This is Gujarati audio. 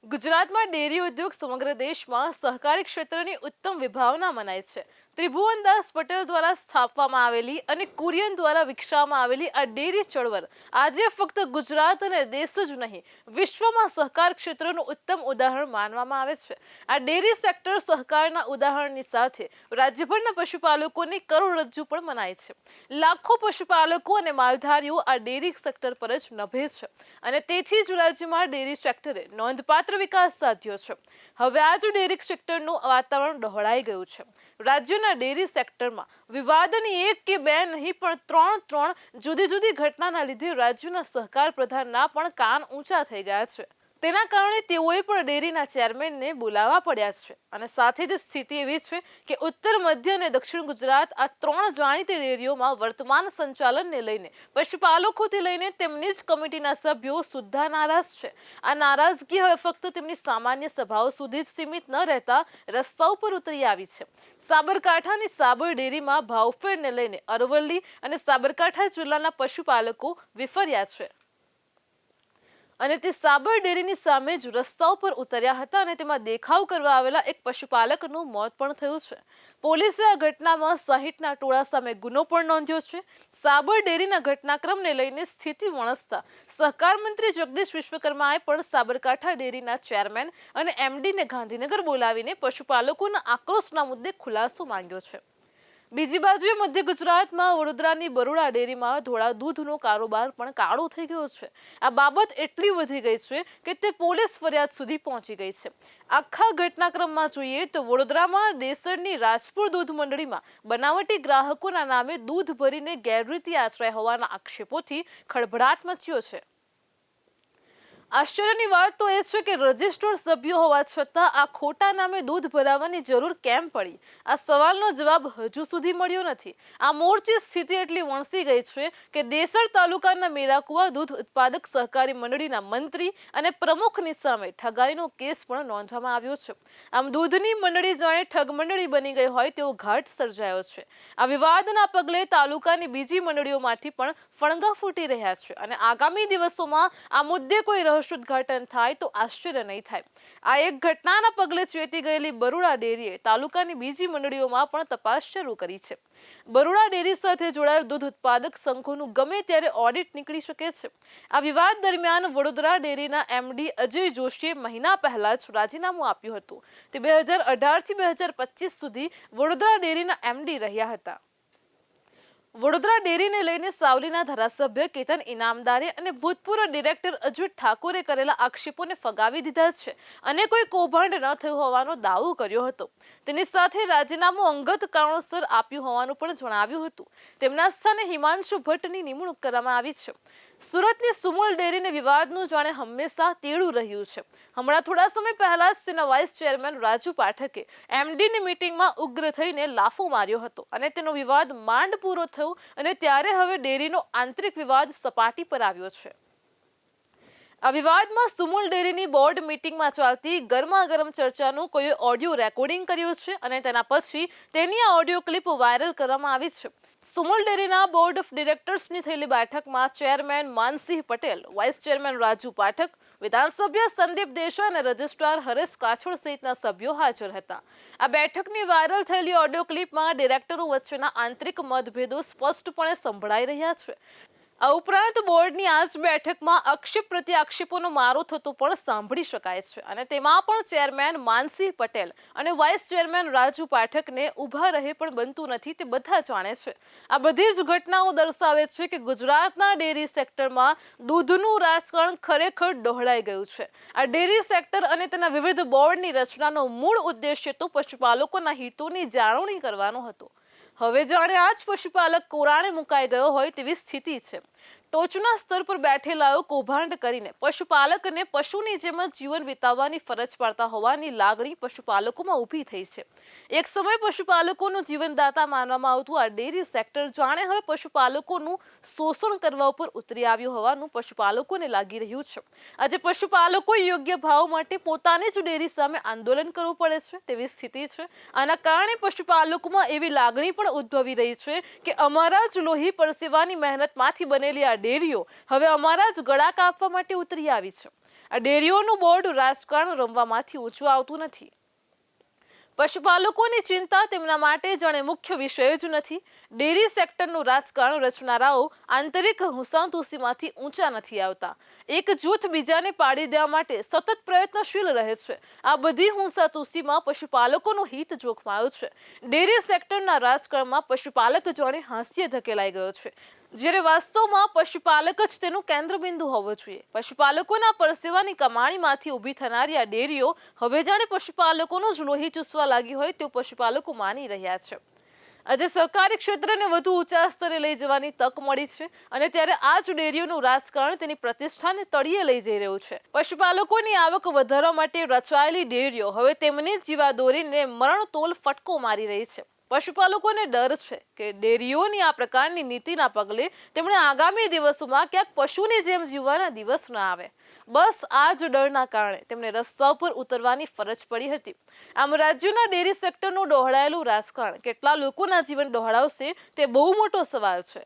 ગુજરાતમાં ડેરી ઉદ્યોગ સમગ્ર દેશમાં સહકારી ક્ષેત્રની ઉત્તમ વિભાવના મનાય છે. ત્રિભુવનદાસ પટેલ દ્વારા સ્થાપવામાં આવેલી અને કુરિયન દ્વારા વિકસાવવામાં આવેલી આ ડેરી ચળવળ આજે ફક્ત ગુજરાત અને દેશ જ નહીં, વિશ્વમાં સહકાર ક્ષેત્રનું ઉત્તમ ઉદાહરણ માનવામાં આવે છે. આ ડેરી સેક્ટર સહકારના ઉદાહરણની સાથે રાજ્યભરના પશુપાલકોની કરોડરજ્જુ પણ મનાય છે. લાખો પશુપાલકો અને માલધારીઓ આ ડેરી સેક્ટર પર જ નભે છે અને તેથી જ રાજ્યમાં ડેરી સેક્ટરે નોંધપાત્ર વિકાસ સાધ્યો છે. હવે આ જ ડેરી સેક્ટરનું વાતાવરણ ડહોળાઈ ગયું છે. રાજ્યના ડેરી સેક્ટરમાં વિવાદની એક કે બે નહીં પણ ત્રણ જુદી જુદી ઘટનાના લીધે રાજ્યના સહકાર પ્રધાનના પણ કાન ઊંચા થઈ ગયા છે. તેના કારણે તેઓએ પણ ડેરીના ચેરમેનને બોલાવવા પડ્યા છે અને સાથે જ સ્થિતિ એવી છે કે ઉત્તર, મધ્ય અને દક્ષિણ ગુજરાત આ ત્રણ જાણીતી ડેરીઓમાં વર્તમાન સંચાલનને લઈને પશુપાલકોથી લઈને તેમની જ કમિટીના સભ્યો સુદ્ધા નારાજ છે. આ નારાજગી હવે ફક્ત તેમની સામાન્ય સભાઓ સુધી જ સીમિત ન રહેતા રસ્તા ઉપર ઉતરી આવી છે. સાબરકાંઠાની સાબર ડેરીમાં ભાવફેરને લઈને અરવલ્લી અને સાબરકાંઠા જિલ્લાના પશુપાલકો વિફર્યા છે અને તે સાબર ડેરીની સામે જ રસ્તા ઉપર ઉતર્યા હતા અને તેમાં દેખાવ કરવા આવેલા એક પશુપાલકનું મોત પણ થયું છે. પોલીસે આ ઘટનામાં 60ના ટોળા સામે ગુનો પણ નોંધ્યો છે. સાબર ડેરીના ઘટનાક્રમને લઈને સ્થિતિ વણસતા સહકાર મંત્રી જગદીશ વિશ્વકર્માએ પણ સાબરકાંઠા ડેરીના ચેરમેન અને એમડીને ગાંધીનગર બોલાવીને પશુપાલકોના આક્રોશના મુદ્દે ખુલાસો માંગ્યો છે. બીજી બાજુએ મધ્ય ગુજરાતમાં વડોદરાની બરોડા ડેરીમાં ધોળા દૂધનો કારોબાર પણ કાળો થઈ ગયો છે. આ બાબત એટલી વધી ગઈ છે કે તે પોલીસ ફરિયાદ સુધી પહોંચી ગઈ છે. આખા ઘટનાક્રમમાં જોઈએ તો વડોદરામાં દેસરની રાજપુર દૂધ મંડળીમાં બનાવટી ગ્રાહકોના નામે દૂધ ભરીને ગેરરીતિ આચરાય હોવાના આક્ષેપોથી ખળભળાટ મચ્યો છે. આશ્ચર્યની વાત તો એ છે કે રજિસ્ટર્ડ સભ્યો હોવા છતાં આ ખોટા નામે દૂધ ભરાવવાની જરૂર કેમ પડી? આ સવાલનો જવાબ હજુ સુધી મળ્યો નથી. આ મોરચી સ્થિતિ એટલી વણસી ગઈ છે કે દેસર તાલુકાના મેરાકુવા દૂધ ઉત્પાદક સહકારી મંડળીના મંત્રી અને પ્રમુખની સામે ઠગાઈનો કેસ પણ નોંધવામાં આવ્યો છે. આમ દૂધની મંડળી જાણે ઠગ મંડળી બની ગઈ હોય તેવો ઘાટ સર્જાયો છે. આ વિવાદના પગલે તાલુકાની બીજી મંડળીઓમાંથી પણ ફણગા ફૂટી રહ્યા છે અને આગામી દિવસોમાં આ મુદ્દે કોઈ ઉદ્ઘાટન થાય તો આશ્ચર્ય નહીં થાય. આ એક ઘટનાના પગલે ચેતી ગયેલી બરોડા ડેરીએ તાલુકાની બીજી મંડળીઓમાં પણ તપાસ શરૂ કરી છે. બરોડા ડેરી સાથે જોડાયેલ દૂધ ઉત્પાદક સંઘોનું ગમે ત્યારે ઓડિટ નીકળી શકે છે. આ વિવાદ દરમિયાન વડોદરા ડેરીના એમડી અજય જોશીએ મહિના પહેલા જ રાજીનામું આપ્યું હતું. તે 2018 થી 2025 સુધી વડોદરા ડેરીના એમડી રહ્યા હતા. વડોદરા ડેરીને લઈને સાવલીના ધારાસભ્ય કેતન ઇનામદારે અને ભૂતપૂર્વ ડિરેક્ટર અજય ઠાકોરે કરેલા આક્ષેપોને ફગાવી દીધા છે અને કોઈ કૌભાંડ ન થયું હોવાનો દાવો કર્યો હતો. તેની સાથે રાજીનામું અંગત કારણોસર આપ્યું હોવાનું પણ જણાવ્યું હતું. તેમના સ્થાને હિમાંશુ ભટ્ટની નિમણૂક કરવામાં આવી છે. સુરતની સુમુલ ડેરીને વિવાદનું જાણે હંમેશા તેડું રહ્યું છે. હમણાં થોડા સમય પહેલા જ તેના વાઇસ ચેરમેન રાજુ પાઠકે એમડીની મીટિંગમાં ઉગ્ર થઈને લાફો માર્યો હતો અને તેનો વિવાદ માંડ પૂરો થયો અને ત્યારે હવે ડેરીનો આંતરિક વિવાદ સપાટી પર આવ્યો છે. આ વિવાદમાં સુમુલ ડેરીની બોર્ડ મીટિંગમાં ચાલતી ગરમાગરમ ચર્ચાનું કોઈ ઓડિયો રેકોર્ડિંગ કર્યું છે અને તેના પછી તેની આ ઓડિયો ક્લિપ વાયરલ કરવામાં આવી છે. સુમુલ ડેરીના બોર્ડ ઓફ ડિરેક્ટર્સની થયેલી બેઠકમાં chairman Mansinh Patel, vice chairman Raju Pathak, વિધાનસભ્ય સંદીપ દેસાઈ અને રજિસ્ટ્રાર હરેશ કાછોડ સહિતના સભ્યો હાજર હતા. આ બેઠકની વાયરલ થયેલી ઓડિયો ક્લિપમાં ડિરેક્ટરો વચ્ચેના આંતરિક મતભેદો સ્પષ્ટપણે સંભળાઈ રહ્યા છે. આ ઉપરાંત બોર્ડની આ જ બેઠકમાં આક્ષેપ પ્રતિ આક્ષેપોનો મારો થતો પણ સાંભળી શકાય છે અને તેમાં પણ ચેરમેન માનસિંહ પટેલ અને વાઇસ ચેરમેન રાજુ પાઠકને ઊભા રહે પણ બનતું નથી તે બધા જાણે છે. આ બધી જ ઘટનાઓ દર્શાવે છે કે ગુજરાતના ડેરી સેક્ટરમાં દૂધનું રાજકારણ ખરેખર ડહોળાઈ ગયું છે. આ ડેરી સેક્ટર અને તેના વિવિધ બોર્ડની રચનાનો મૂળ ઉદ્દેશ્ય તો પશુપાલકોના હિતોની જાળવણી કરવાનો હતો. હવે જાણે આ જ પશુપાલક કોરાણે મુકાઈ ગયો હોય તેવી સ્થિતિ છે. ટોચના સ્તર પર બેઠેલાઓ કૌભાંડ કરીને પશુપાલકને પશુની જેમ જીવન વિતાવવાની ફરજ પાડતા હોવાની લાગણી પશુપાલકોમાં ઊભી થઈ છે. એક સમય પશુપાલકોનું જીવનદાતા માનવામાં આવતું આ ડેરી સેક્ટર જાણે હવે પશુપાલકોનું શોષણ કરવા ઉપર ઉતરી આવ્યું હોવાનું પશુપાલકોને લાગી રહ્યું છે. આજે પશુપાલકો યોગ્ય ભાવ માટે પોતાની જ ડેરી સામે આંદોલન કરવું પડે છે તેવી સ્થિતિ છે. આના કારણે પશુપાલકોમાં એવી લાગણી પણ ઉદ્ભવી રહી છે કે અમારા જ લોહી પરસેવાની મહેનતમાંથી બનેલી આ ડેરીઓ હવે અમારા જ ગળા કાપવા માટે ઉતરી આવી છે. આ ડેરીઓનું બોર્ડ રાજકારણ રમવામાંથી ઊંચું આવતું નથી. પશુપાલકોની ચિંતા તેમના માટે જાણે મુખ્ય વિષય જ નથી. ડેરી સેક્ટરનું રાજકારણ રચનારાઓ આંતરિક હુંસાતુસીમાંથી ઊંચા નથી આવતા. એક જૂથ બીજાને પાડી દેવા માટે સતત પ્રયત્નશીલ રહે છે. આ બધી હુંસાતુસીમાં પશુપાલકોનું હિત જોખમાયું છે. ડેરી સેક્ટરના રાજકારણમાં પશુપાલક જાણે હાસ્ય ધકેલાઈ ગયો છે, જ્યારે વાસ્તવમાં પશુપાલક જ તેનું કેન્દ્રબિંદુ હોવો જોઈએ. પશુપાલકોના પરસેવાની કમાણીમાંથી ઊભી થનારી આ ડેરીઓ હવે જાણે પશુપાલકોનું જ લોહી ચૂસવા લાગી હોય તેવું પશુપાલકો માની રહ્યા છે. આજે સહકારી ક્ષેત્રને વધુ ઊંચા સ્તરે લઈ જવાની તક મળી છે અને ત્યારે આ જ ડેરીઓનું રાજકારણ તેની પ્રતિષ્ઠાને તળિયે લઈ જઈ રહ્યું છે. પશુપાલકોની આવક વધારવા માટે રચાયેલી ડેરીઓ હવે તેમની જીવાદોરીને મરણતોલ ફટકો મારી રહી છે. પશુપાલકોને ડર છે કે ડેરીઓની આ પ્રકારની નીતિના પગલે તેમણે આગામી દિવસોમાં ક્યાંક પશુની જેમ જીવવાના દિવસ ન આવે. બસ આ જ ડરના કારણે તેમને રસ્તા ઉપર ઉતરવાની ફરજ પડી હતી. આમ રાજ્યના ડેરી સેક્ટરનું ડહોળાયેલું રાજકારણ કેટલા લોકોના જીવન ડહોળાવશે તે બહુ મોટો સવાલ છે.